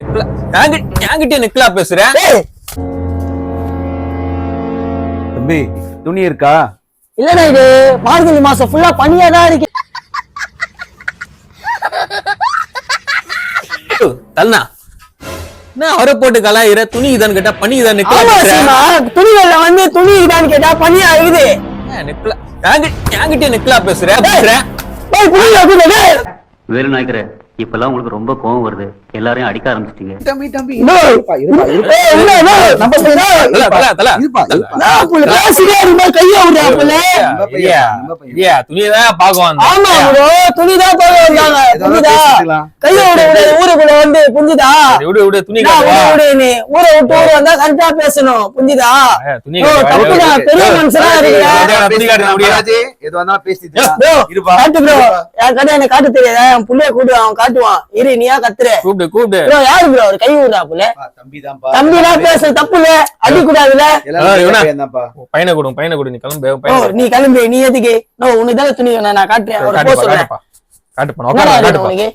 என்கிட்ட நிக்கலா பேசுற? தம்பி துணி இருக்கா? இல்லடா இது மார்கழி மாசம் ஃபுல்லா பனியாதான் இருக்கு. தல்னா என்ன அவரை போட்டு கலாயிர? துணி இதான்னு கேட்டா பனி இதான் நிக்கலா. துணிகள்ல வந்து துணி இதான்னு கேட்டா பனியா இருக்குது. என்கிட்ட நிக்கலா பேசுற? வேலு நாயக்கரே, இப்பெல்லாம் உங்களுக்கு ரொம்ப கோவம் வருது. எல்லாரையும் அடிக்க ஆரம்பிச்சிட்டீங்க. துணியதான் பாக்குவாங்க. ஊருக்குள்ள வந்து புரிஞ்சுதா? துணி ஊரை விட்டு ஊர் வந்தா கரெக்டா பேசணும். புரிஞ்சுதா? பெரிய மனுஷனா காட்டு தெரியாதா? என் புள்ளைய கூடு, அவன் காட்டுவான். இரு நீயா கத்துற? கூப்பிடு யாரு ப்ரோ ஒரு கை ஊதா புள்ள? தம்பிதான் பேச தப்பு இல்ல, அடி கூடாதுல. பையனை கொடு நீ கிளம்பு. நீ கிளம்பு. நீ எதுக்கு? உனக்கு தானே துணி நான் காட்டுறேன். காட்டு. உனக்கு